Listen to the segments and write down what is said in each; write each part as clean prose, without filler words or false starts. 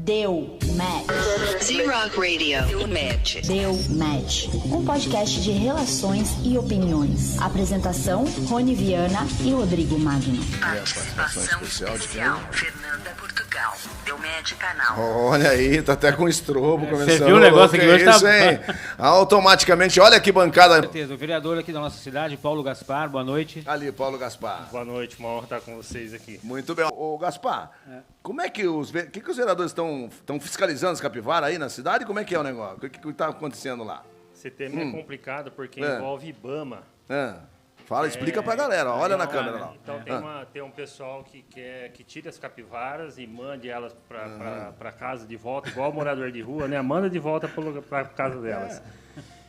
Deu Match. Z-Rock Radio. Deu Match. Deu Match. Um podcast de relações e opiniões. Apresentação, Rony Viana e Rodrigo Magno. Participação especial. Fernanda Portugal. Deu Match canal. Olha aí, tá até com estrobo começando. Você viu o negócio aqui hoje? Isso, hein? Automaticamente, olha que bancada. Com certeza, o vereador aqui da nossa cidade, Paulo Gaspar, boa noite. Ali, Paulo Gaspar. Boa noite, uma honra estar com vocês aqui. Muito bem. Ô, Gaspar, como é que os vereadores estão fiscalizando as capivaras aí na cidade? Como é que é o negócio? O que está acontecendo lá? Esse tema é complicado porque envolve IBAMA. Fala, explica pra galera. Olha na câmera lá. Então tem um pessoal que tira as capivaras e mande elas para casa de volta, igual o morador de rua, né? Manda de volta para casa delas.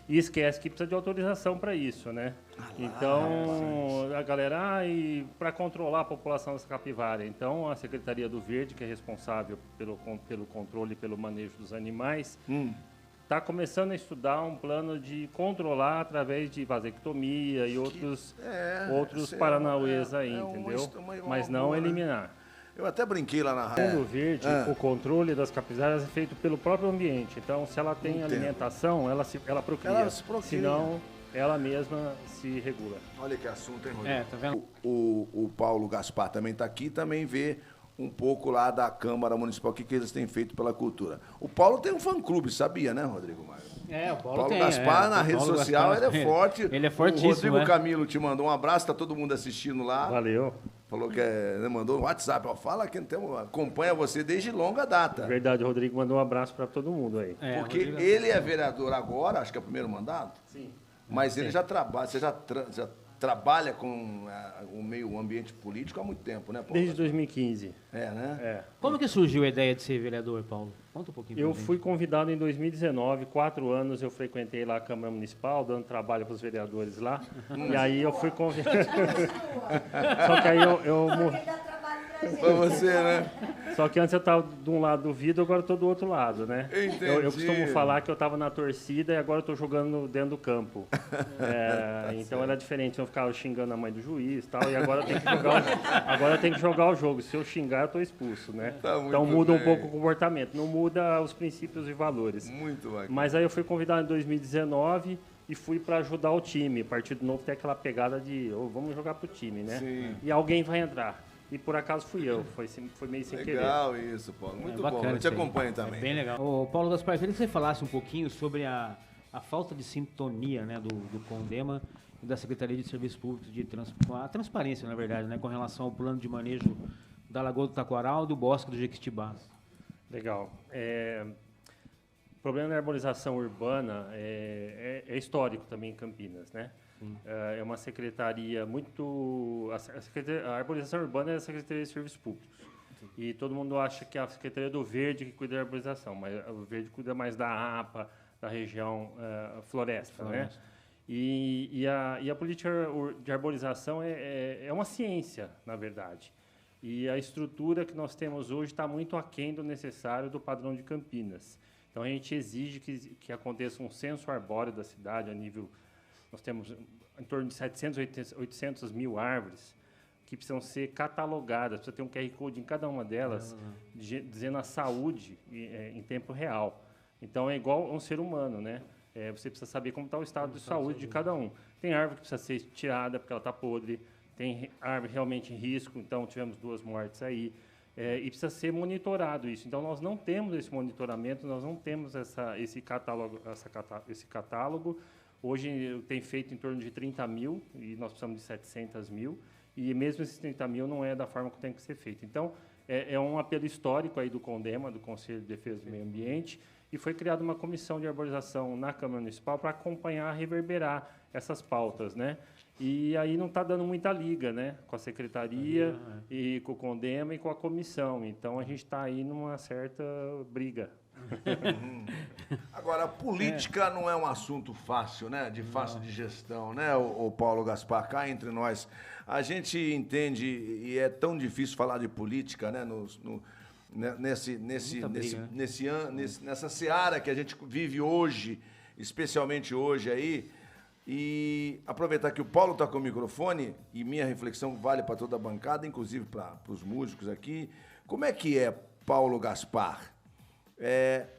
E esquece que precisa de autorização para isso, né? Então, a galera, e para controlar a população dessa capivara, então a Secretaria do Verde, que é responsável pelo controle e pelo manejo dos animais, está começando a estudar um plano de controlar através de vasectomia e outros paranauês aí, entendeu? Mas não eliminar. Eu até brinquei lá na rádio. No Verde, o controle das capivaras é feito pelo próprio ambiente. Então, se ela tem alimentação, ela procria. Senão, ela mesma se regula. Olha que assunto, hein, Rodrigo? Tá vendo? O Paulo Gaspar também está aqui, também vê um pouco lá da Câmara Municipal, o que eles têm feito pela cultura. O Paulo tem um fã-clube, sabia, né, Rodrigo Maio? O Paulo Gaspar, na rede social, ele é forte. Ele é fortíssimo, O Rodrigo Camilo te mandou um abraço, tá todo mundo assistindo lá. Valeu. Falou que mandou um WhatsApp, fala que acompanha você desde longa data. Verdade, o Rodrigo mandou um abraço para todo mundo aí. Porque ele é vereador agora, acho que é o primeiro mandato. Sim. Mas ele já trabalha, você já trabalha com o meio ambiente político há muito tempo, né, Paulo? Desde 2015. Né? Como que surgiu a ideia de ser vereador, Paulo? Conta um pouquinho. Eu fui convidado em 2019, 4 anos eu frequentei lá a Câmara Municipal, dando trabalho para os vereadores lá. E aí eu fui convidado. Só que aí eu Pra você, né? Só que antes eu estava de um lado do vidro, agora eu estou do outro lado, né? Entendi. Eu costumo falar que eu estava na torcida e agora eu estou jogando dentro do campo. Então era diferente, eu ficava xingando a mãe do juiz e tal, e agora eu tenho que jogar o jogo. Se eu xingar, eu estou expulso, né? Então muda um pouco o comportamento, não muda os princípios e valores. Muito bacana. Mas aí eu fui convidado em 2019 e fui para ajudar o time. Partido Novo tem aquela pegada de vamos jogar pro time, né? Sim. E alguém vai entrar. E por acaso fui eu, foi meio sem querer. Legal isso, Paulo. Muito bom. Eu te acompanho também. Bem legal. Ô, Paulo Gaspar, eu queria que você falasse um pouquinho sobre a falta de sintonia, né, do CONDEMA e da Secretaria de Serviços Públicos, a transparência, na verdade, né, com relação ao plano de manejo da Lagoa do Taquaral e do Bosque do Jequitibá. Legal. O problema da arborização urbana é histórico também em Campinas, né? É uma secretaria muito... A arborização urbana é a Secretaria de Serviços Públicos. E todo mundo acha que é a Secretaria do Verde que cuida da arborização, mas o Verde cuida mais da APA, da região floresta, né? E a política de arborização é uma ciência, na verdade. E a estrutura que nós temos hoje está muito aquém do necessário do padrão de Campinas. Então, a gente exige que aconteça um censo arbóreo da cidade a nível... Nós temos em torno de 700, 800 mil árvores que precisam ser catalogadas, precisa ter um QR Code em cada uma delas, dizendo a saúde em tempo real. Então, é igual a um ser humano, né? Você precisa saber como está o estado de saúde de cada um. Tem árvore que precisa ser tirada porque ela está podre, tem árvore realmente em risco, então tivemos 2 mortes aí, e precisa ser monitorado isso. Então, nós não temos esse monitoramento, nós não temos esse catálogo. Hoje tem feito em torno de 30 mil e nós precisamos de 700 mil. E mesmo esses 30 mil não é da forma que tem que ser feito. Então, é um apelo histórico aí do CONDEMA, do Conselho de Defesa do Meio Ambiente, e foi criada uma comissão de arborização na Câmara Municipal para acompanhar, reverberar essas pautas, né? E aí não está dando muita liga, né? Com a Secretaria, e com o CONDEMA e com a comissão. Então, a gente está aí numa certa briga. Agora, a política não é um assunto fácil, né? De fácil de gestão, né, o Paulo Gaspar? Cá entre nós, a gente entende, e é tão difícil falar de política, né? Nessa seara que a gente vive hoje, especialmente hoje aí. E aproveitar que o Paulo está com o microfone, e minha reflexão vale para toda a bancada, inclusive para os músicos aqui. Como é que é, Paulo Gaspar,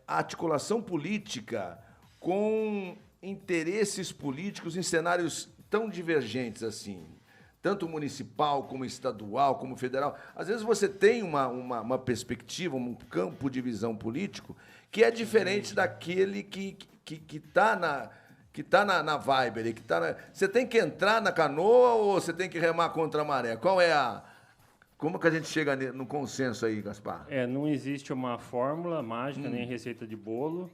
a articulação política com interesses políticos em cenários tão divergentes assim, tanto municipal como estadual, como federal. Às vezes você tem uma perspectiva, um campo de visão político que é diferente daquele que está na vibe ali, Você tem que entrar na canoa ou você tem que remar contra a maré? Como que a gente chega no consenso aí, Gaspar? Não existe uma fórmula mágica, nem receita de bolo.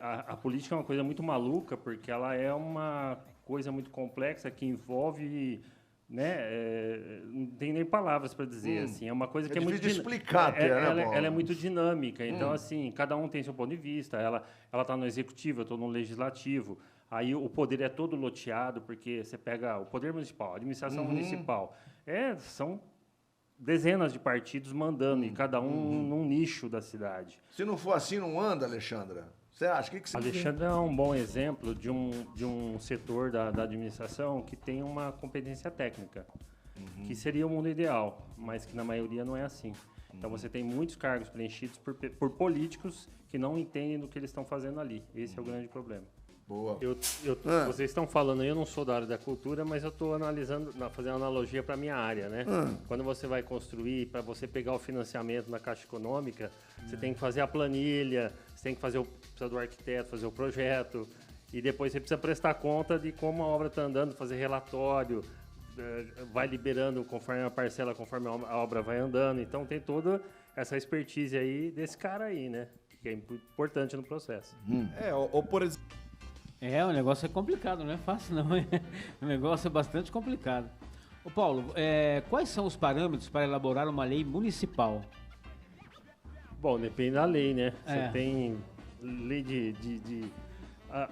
A política é uma coisa muito maluca, porque ela é uma coisa muito complexa que envolve... não tem nem palavras para dizer, assim, é uma coisa que é muito difícil de explicar até, ela é muito dinâmica, então assim, cada um tem seu ponto de vista, ela está no executivo, eu estou no legislativo, aí o poder é todo loteado, porque você pega o poder municipal, a administração municipal, são dezenas de partidos mandando, e cada um num nicho da cidade. Se não for assim, não anda, Alexandra? Você acha? O que você Alexandre é um bom exemplo de um setor da administração que tem uma competência técnica, que seria o mundo ideal, mas que na maioria não é assim. Então você tem muitos cargos preenchidos por políticos que não entendem do que eles estão fazendo ali. Esse é o grande problema. Boa. Vocês estão falando, eu não sou da área da cultura, mas eu estou analisando, fazendo analogia para a minha área, né? Quando você vai construir, para você pegar o financiamento na Caixa Econômica, você tem que fazer a planilha, você tem que precisa do arquiteto, fazer o projeto, e depois você precisa prestar conta de como a obra está andando, fazer relatório, vai liberando conforme a parcela, conforme a obra vai andando. Então tem toda essa expertise aí desse cara aí, né? Que é importante no processo. Ou por exemplo... O negócio é complicado, não é fácil não. O negócio é bastante complicado. Ô Paulo, quais são os parâmetros para elaborar uma lei municipal? Bom, depende da lei, né? Você tem lei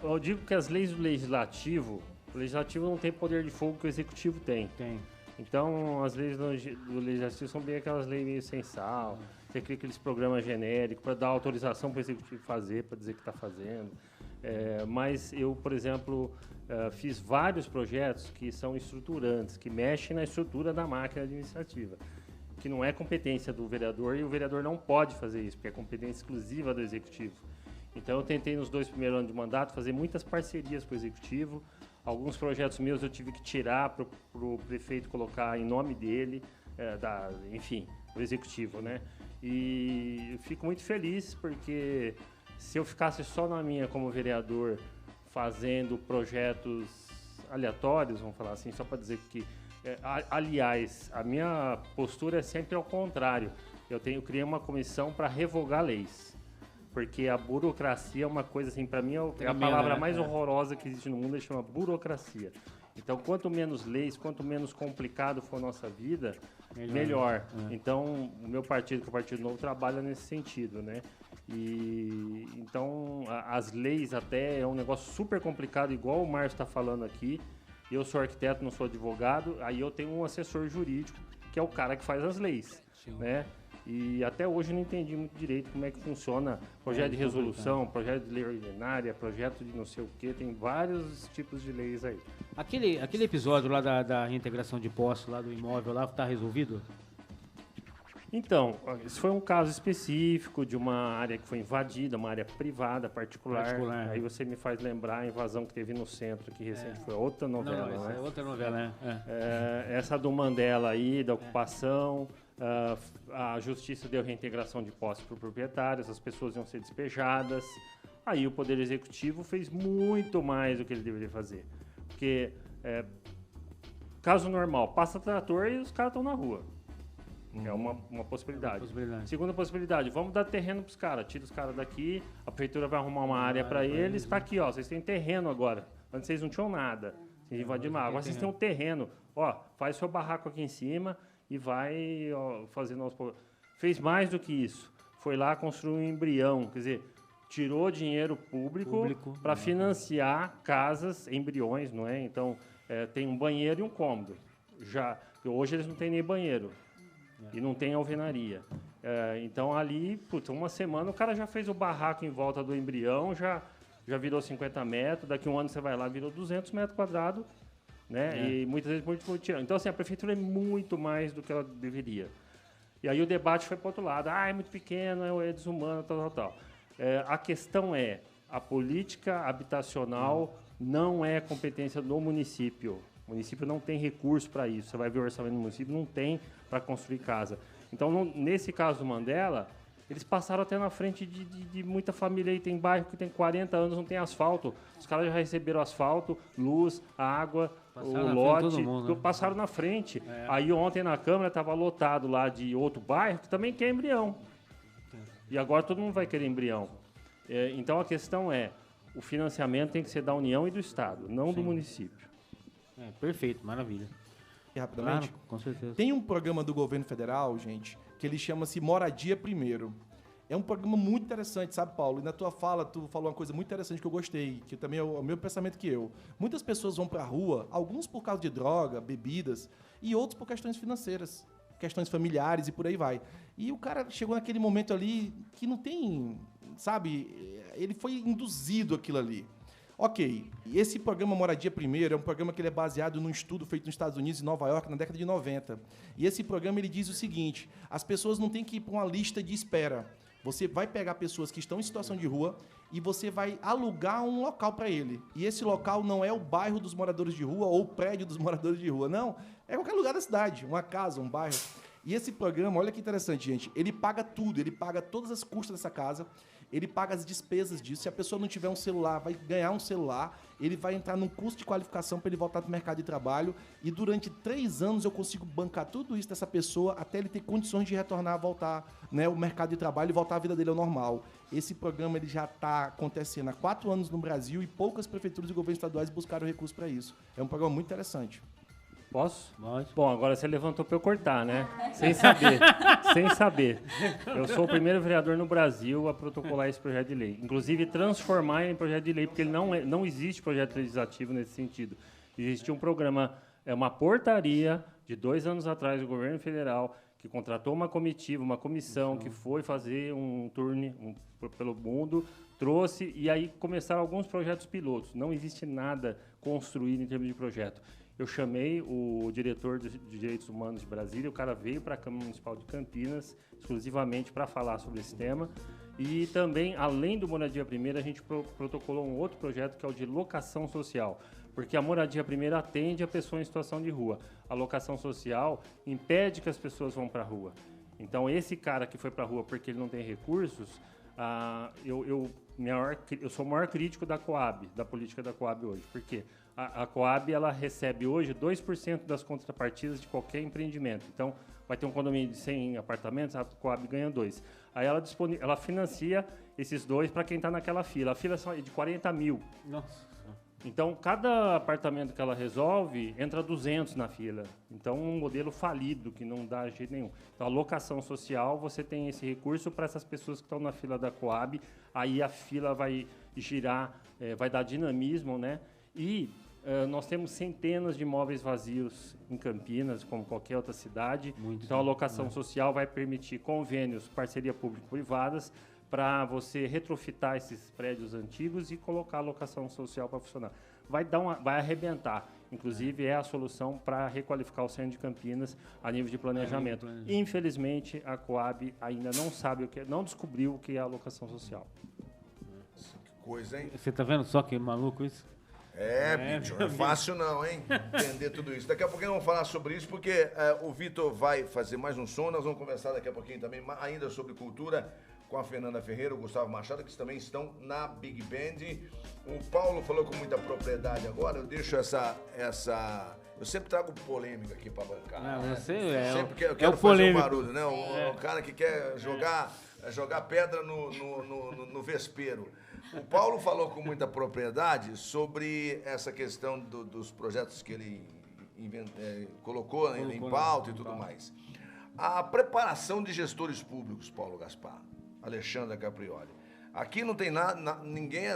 eu digo que as leis do legislativo, o legislativo não tem poder de fogo que o executivo tem. Então, as leis do legislativo são bem aquelas leis meio sem sal. Você cria aqueles programas genéricos para dar autorização para o executivo fazer, para dizer que está fazendo. Mas eu, por exemplo, fiz vários projetos que são estruturantes, que mexem na estrutura da máquina administrativa, que não é competência do vereador, e o vereador não pode fazer isso, porque é competência exclusiva do executivo. Então, eu tentei, nos 2 primeiros anos de mandato, fazer muitas parcerias com o executivo. Alguns projetos meus eu tive que tirar para o prefeito colocar em nome dele, enfim, o executivo, né? E eu fico muito feliz, porque se eu ficasse só na minha como vereador, fazendo projetos aleatórios, vamos falar assim, só para dizer que... aliás, a minha postura é sempre ao contrário. Eu criei uma comissão para revogar leis. Porque a burocracia é uma coisa, assim, para mim, é a palavra mais horrorosa que existe no mundo, chama burocracia. Então, quanto menos leis, quanto menos complicado for a nossa vida, melhor. Então, o meu partido, que é o Partido Novo, trabalha nesse sentido, né? E então, as leis até é um negócio super complicado, igual o Márcio está falando aqui. Eu sou arquiteto, não sou advogado, aí eu tenho um assessor jurídico, que é o cara que faz as leis, né? E até hoje eu não entendi muito direito como é que funciona projeto de resolução, projeto de lei ordinária, projeto de não sei o quê, tem vários tipos de leis aí. Aquele episódio lá da reintegração de posse lá do imóvel lá, está resolvido? Então, isso foi um caso específico de uma área que foi invadida, uma área privada, particular. Aí você me faz lembrar a invasão que teve no centro, que recente foi outra novela, não, né? É outra novela, né? Essa do Mandela aí, da ocupação, a justiça deu reintegração de posse para o proprietário, as pessoas iam ser despejadas. Aí o Poder Executivo fez muito mais do que ele deveria fazer. Porque, caso normal, passa trator e os caras estão na rua. É uma possibilidade. Segunda possibilidade, vamos dar terreno para os caras. Tira os caras daqui, a prefeitura vai arrumar uma área para eles. Está aqui, ó, vocês têm terreno agora. Antes vocês não tinham nada. Vocês invadiram uma área. Agora vocês têm um terreno. Ó, faz seu barraco aqui em cima e vai fazendo aos poucos. Fez mais do que isso. Foi lá construir um embrião. Quer dizer, tirou dinheiro público para financiar casas, embriões, não é? Então, tem um banheiro e um cômodo. Hoje eles não têm nem banheiro. E não tem alvenaria. Então, ali, uma semana, o cara já fez o barraco em volta do embrião, já virou 50 metros, daqui a um ano você vai lá, virou 200 metros quadrados, né? E muitas vezes muito tirando. Então, assim, a prefeitura é muito mais do que ela deveria. E aí o debate foi para o outro lado. É muito pequeno, é desumano, tal. A questão é, a política habitacional não é competência do município. O município não tem recurso para isso. Você vai ver o orçamento do município, não tem para construir casa. Então, nesse caso do Mandela, eles passaram até na frente de muita família aí. Tem bairro que tem 40 anos, não tem asfalto. Os caras já receberam asfalto, luz, água, Passaram o na lote, frente de todo mundo, né? passaram na frente. Aí ontem na Câmara estava lotado lá de outro bairro que também quer embrião. E agora todo mundo vai querer embrião. Então a questão é, o financiamento tem que ser da União e do Estado, não do município. Perfeito, maravilha. E rapidamente, Claro, com certeza. tem um programa do governo federal, gente, que ele chama-se Moradia Primeiro. É um programa muito interessante, sabe, Paulo? E na tua fala, tu falou uma coisa muito interessante que eu gostei, que também é o meu pensamento que eu. Muitas pessoas vão pra rua, alguns por causa de droga, bebidas, e outros por questões financeiras, questões familiares e por aí vai. E o cara chegou naquele momento ali que não tem, sabe, ele foi induzido aquilo ali. Ok, esse programa Moradia Primeiro é um programa que ele é baseado num estudo feito nos Estados Unidos e Nova York na década de 90. E esse programa ele diz o seguinte, as pessoas não têm que ir para uma lista de espera. Você vai pegar pessoas que estão em situação de rua e você vai alugar um local para ele. E esse local não é o bairro dos moradores de rua ou o prédio dos moradores de rua, não. É qualquer lugar da cidade, uma casa, um bairro. E esse programa, olha que interessante, gente, ele paga tudo, ele paga todas as custas dessa casa, ele paga as despesas disso. Se a pessoa não tiver um celular, vai ganhar um celular, ele vai entrar num curso de qualificação para ele voltar para o mercado de trabalho e durante 3 anos eu consigo bancar tudo isso dessa pessoa até ele ter condições de retornar, voltar, né, ao mercado de trabalho e voltar a vida dele ao normal. Esse programa ele já está acontecendo há 4 anos no Brasil e poucas prefeituras e governos estaduais buscaram recursos para isso. É um programa muito interessante. Posso? Pode. Bom, agora você levantou para eu cortar, né? Sem saber. Sem saber. Eu sou o primeiro vereador no Brasil a protocolar esse projeto de lei. Inclusive, transformar em projeto de lei, porque ele não existe projeto legislativo nesse sentido. Existia um programa, uma portaria de 2 anos atrás do governo federal, que contratou uma comitiva, uma comissão, que foi fazer um tour pelo mundo, trouxe, e aí começaram alguns projetos pilotos. Não existe nada construído em termos de projeto. Eu chamei o diretor de Direitos Humanos de Brasília, o cara veio para a Câmara Municipal de Campinas, exclusivamente para falar sobre esse tema. E também, além do Moradia Primeira, a gente protocolou um outro projeto que é o de locação social, porque a Moradia Primeira atende a pessoa em situação de rua. A locação social impede que as pessoas vão para a rua. Então, esse cara que foi para a rua porque ele não tem recursos, eu sou o maior crítico da Coab, da política da Coab hoje. Por quê? A Coab ela recebe hoje 2% das contrapartidas de qualquer empreendimento. Então, vai ter um condomínio de 100 apartamentos, a Coab ganha 2. Aí ela financia esses 2 para quem está naquela fila. A fila é de 40 mil. Nossa. Então, cada apartamento que ela resolve, entra 200 na fila. Então, um modelo falido, que não dá jeito nenhum. Então, a locação social, você tem esse recurso para essas pessoas que estão na fila da Coab. Aí a fila vai girar, vai dar dinamismo, né? E nós temos centenas de imóveis vazios em Campinas, como qualquer outra cidade. Então, a locação social vai permitir convênios, parceria público-privadas, para você retrofitar esses prédios antigos e colocar a locação social para funcionar. Vai arrebentar. Inclusive, é a solução para requalificar o centro de Campinas a nível de planejamento. Infelizmente, a Coab ainda não sabe não descobriu o que é a locação social. Que coisa, hein? Você tá vendo só que maluco isso? Bicho, não é fácil não, hein? Entender tudo isso. Daqui a pouquinho vamos falar sobre isso, porque o Vitor vai fazer mais um som. Nós vamos conversar daqui a pouquinho também ainda sobre cultura com a Fernanda Ferreira, o Gustavo Machado, que também estão na Big Band. O Paulo falou com muita propriedade agora. Eu deixo essa... Eu sempre trago polêmica aqui para bancar. Você eu quero fazer um barulho, né? O cara que quer jogar pedra no vespeiro. O Paulo falou com muita propriedade sobre essa questão dos projetos que ele colocou em pauta e tudo mais. A preparação de gestores públicos, Paulo Gaspar, Alexandra Caprioli. Aqui não tem ninguém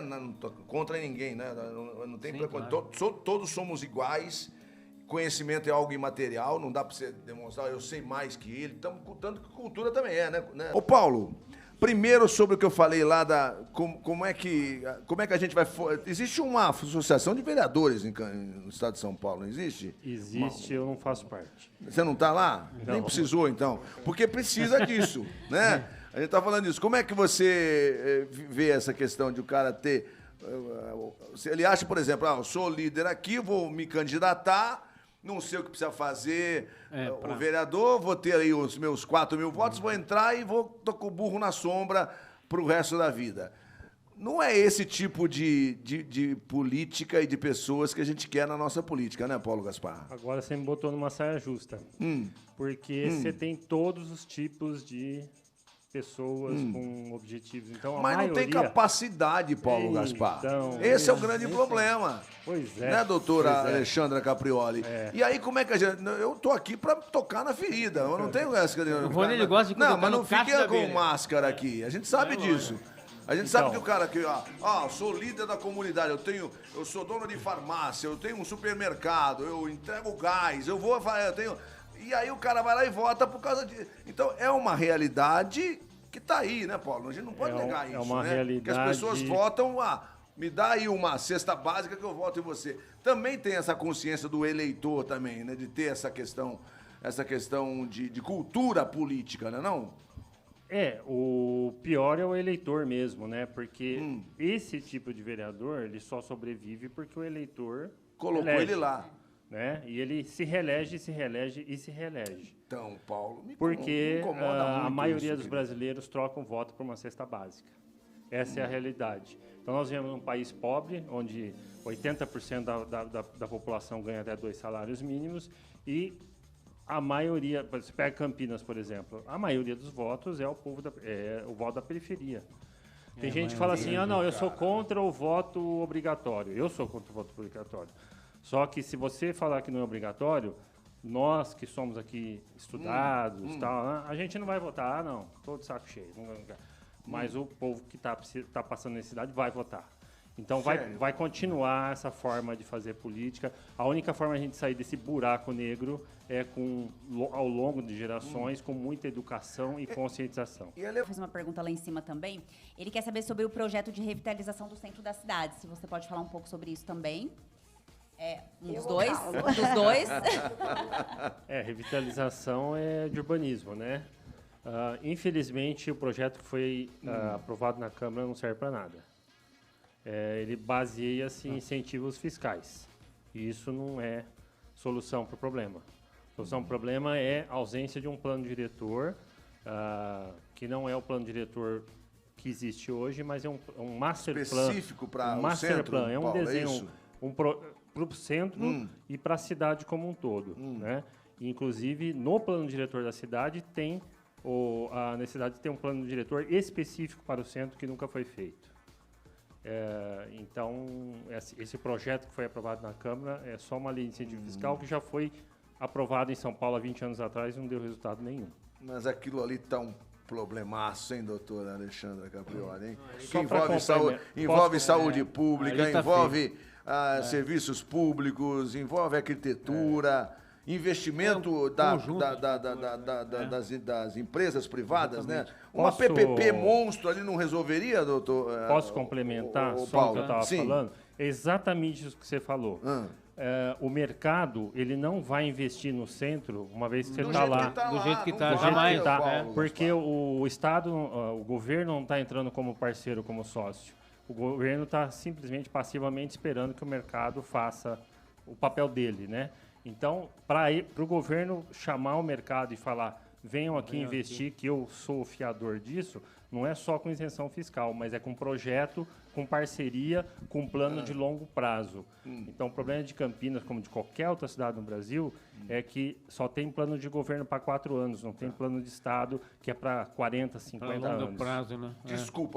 contra ninguém, né? Não tem preconceito. Todos somos iguais. Conhecimento é algo imaterial, não dá para você demonstrar, eu sei mais que ele. Tanto que cultura também né? Ô, Paulo, Primeiro, sobre o que eu falei lá como é que a gente vai... Existe uma associação de vereadores no estado de São Paulo, não existe? Existe, eu não faço parte. Você não está lá? Não. Nem precisou, então. Porque precisa disso, né? A gente está falando disso. Como é que você vê essa questão de o cara ter... Se ele acha, por exemplo, eu sou líder aqui, vou me candidatar, não sei o que precisa fazer, o vereador, vou ter aí os meus 4.000 votos, vou entrar e tô com o burro na sombra pro resto da vida. Não é esse tipo de política e de pessoas que a gente quer na nossa política, né, Paulo Gaspar? Agora você me botou numa saia justa. Porque você tem todos os tipos de pessoas com objetivos. Então, Mas não tem capacidade, Paulo Gaspar. Então, Esse é o grande problema. Pois é. Né, doutora Pois é. Alexandra Caprioli? E aí, como é que a gente... Eu tô aqui pra tocar na ferida. Eu não tenho essa... O Rony, ele gosta de Não, colocar mas não no cacho fique da com abelha. máscara aqui. A gente sabe disso. A gente sabe que o cara aqui, eu sou líder da comunidade, eu sou dono de farmácia, eu tenho um supermercado, eu entrego gás, eu tenho... E aí o cara vai lá e vota por causa de... Então, é uma realidade que tá aí, né, Paulo? A gente não pode negar isso, uma né? realidade... Que as pessoas votam, me dá aí uma cesta básica que eu voto em você. Também tem essa consciência do eleitor também, né? De ter essa questão de cultura política, né, não? O pior é o eleitor mesmo, né? Porque esse tipo de vereador, ele só sobrevive porque o eleitor Colocou elege, ele lá. né? E ele se reelege, se reelege e se reelege. Então, Paulo, me Porque incomoda muito a maioria isso, dos querido. brasileiros trocam voto por uma cesta básica. Essa é a realidade. Então, nós vivemos num país pobre, onde 80% da população ganha até 2 salários mínimos e a maioria, você pega Campinas, por exemplo, a maioria dos votos é o voto da periferia. Tem gente que fala assim, não, eu sou contra o voto obrigatório. Eu sou contra o voto obrigatório. Só que se você falar que não é obrigatório, nós que somos aqui estudados, tal, a gente não vai votar, não, estou de saco cheio. Mas o povo que tá passando necessidade vai votar. Então vai continuar essa forma de fazer política. A única forma de a gente sair desse buraco negro é ao longo de gerações, com muita educação e conscientização. Vou fazer uma pergunta lá em cima também. Ele quer saber sobre o projeto de revitalização do centro da cidade. Se você pode falar um pouco sobre isso também. Dos dois. Revitalização é de urbanismo, né? Infelizmente, o projeto que foi aprovado na Câmara não serve para nada. Ele baseia-se em incentivos fiscais. E isso não é solução para o problema. A solução para o problema é a ausência de um plano diretor, que não é o plano diretor que existe hoje, mas é um master plan. Específico para o master centro, plan. É um Paulo, desenho para o centro e para a cidade como um todo. Né? E, inclusive, no plano diretor da cidade tem a necessidade de ter um plano diretor específico para o centro que nunca foi feito. Então, esse projeto que foi aprovado na Câmara é só uma lei de incentivo fiscal que já foi aprovado em São Paulo há 20 anos atrás e não deu resultado nenhum. Mas aquilo ali tá um problemaço, hein, doutora Alexandra Caprioli, hein? Que Só pra envolve complementar. saúde pública, ali tá envolve serviços públicos, envolve arquitetura, investimento das empresas privadas, né? Uma Posso- PPP monstro ali não resolveria, doutor? Posso complementar o só o Paulo? que eu estava Sim. falando? É exatamente isso que você falou. O mercado, ele não vai investir no centro uma vez que você está lá. Do jeito que tá, não vai, jamais, Tá, Paulo, porque o Estado, o governo não está entrando como parceiro, como sócio. O governo está simplesmente passivamente esperando que o mercado faça o papel dele, né? Então, para o governo chamar o mercado e falar, venham aqui investir, que eu sou o fiador disso, não é só com isenção fiscal, mas é com projeto, com parceria, com plano de longo prazo. Então, o problema de Campinas, como de qualquer outra cidade no Brasil, é que só tem plano de governo para 4 anos, não tem plano de Estado que é para 40, 50 Para longo anos. prazo, né? Desculpa,